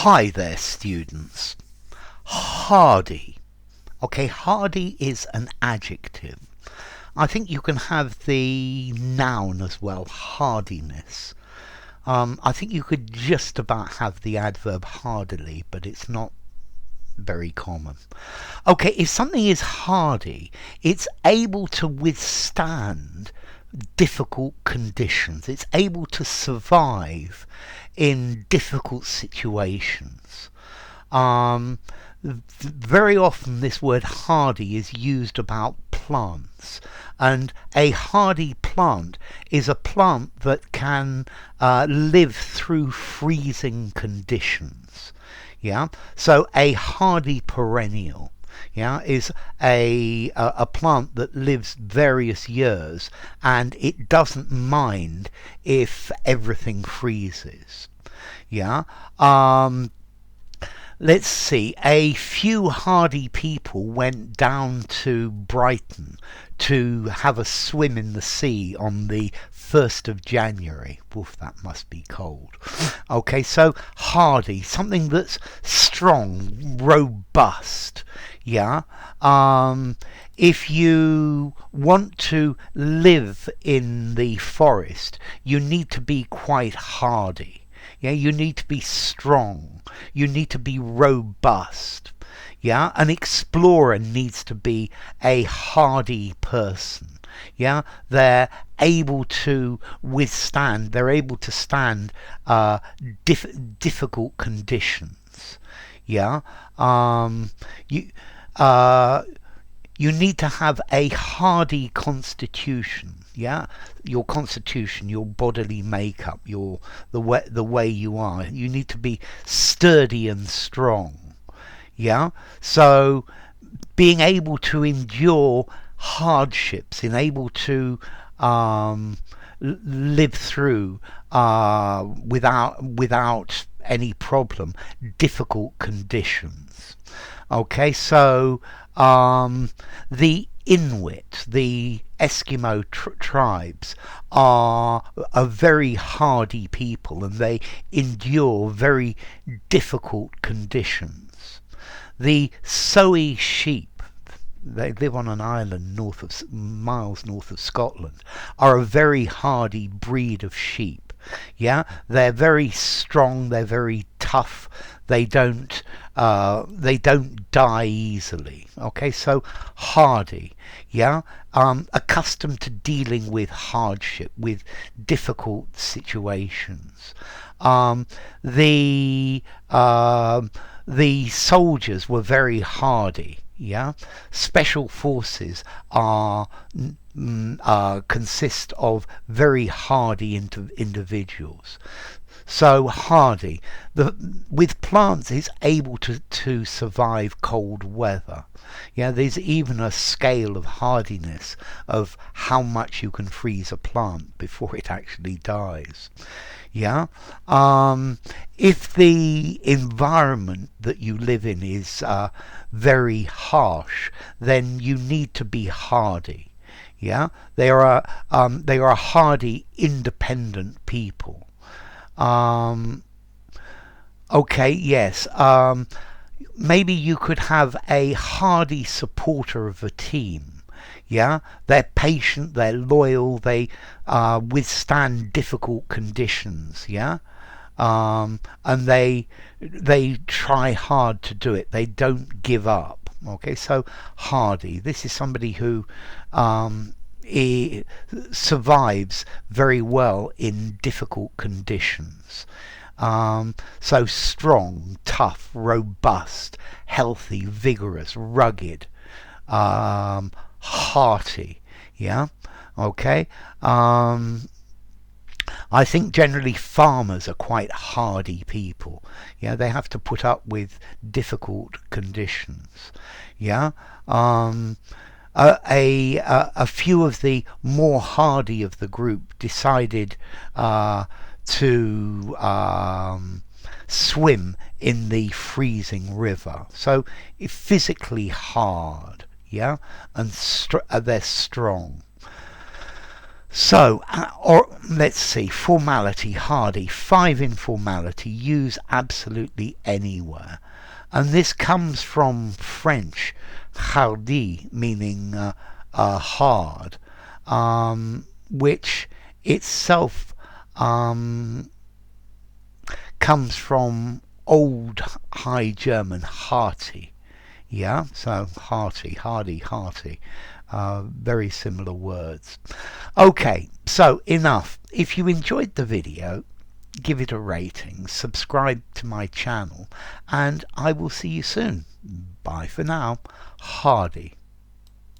Hi there, students. Hardy. Okay, hardy is an adjective. I think you can have the noun as well, hardiness. I think you could just about have the adverb hardily, but it's not very common. Okay, if something is hardy, it's able to withstand difficult conditions. It's able to survive in difficult situations. Very often this word hardy is used about plants, and a hardy plant is a plant that can live through freezing conditions. Yeah, so a hardy perennial, yeah, is a plant that lives various years and it doesn't mind if everything freezes. Yeah. Let's see, a few hardy people went down to Brighton to have a swim in the sea on the 1st of January. Woof, that must be cold. Okay, so hardy, something that's strong, robust. Yeah. If you want to live in the forest, you need to be quite hardy. Yeah, you need to be strong. You need to be robust. Yeah, an explorer needs to be a hardy person. Yeah, they're able to withstand. They're able to stand difficult conditions. Yeah, you. You need to have a hardy constitution. Yeah, your constitution, your bodily makeup, the way you are. You need to be sturdy and strong. Yeah, so being able to endure hardships, being able to live through without any problem difficult conditions. Okay, so the Inuit, the Eskimo tribes, are a very hardy people and they endure very difficult conditions. The Soay sheep, they live on an island miles north of Scotland, are a very hardy breed of sheep. Yeah, they're very strong, they're very tough, they don't die easily. Okay, so hardy. Yeah, accustomed to dealing with hardship, with difficult situations. The soldiers were very hardy. Yeah, special forces consist of very hardy individuals. So hardy. With plants, it's able to survive cold weather. Yeah, there's even a scale of hardiness of how much you can freeze a plant before it actually dies. Yeah. If the environment that you live in is very harsh, then you need to be hardy. Yeah, they are hardy, independent people. Okay, yes. Maybe you could have a hardy supporter of a team. Yeah, they're patient, they're loyal, they withstand difficult conditions. Yeah, and they try hard to do it. They don't give up. Okay, so hardy. This is somebody who survives very well in difficult conditions. So strong, tough, robust, healthy, vigorous, rugged, hearty. Yeah, okay. I think generally farmers are quite hardy people. Yeah, they have to put up with difficult conditions. Yeah. A few of the more hardy of the group decided to swim in the freezing river. So physically hard, yeah, and they're strong. So, or let's see, formality, hardy, 5 in formality, use absolutely anywhere. And this comes from French, hardi, meaning hard, which itself comes from Old High German, hearty. Yeah, so hearty, hardy, hearty. Very similar words. Okay, so enough. If you enjoyed the video, give it a rating, subscribe to my channel, and I will see you soon. Bye for now. Hardy.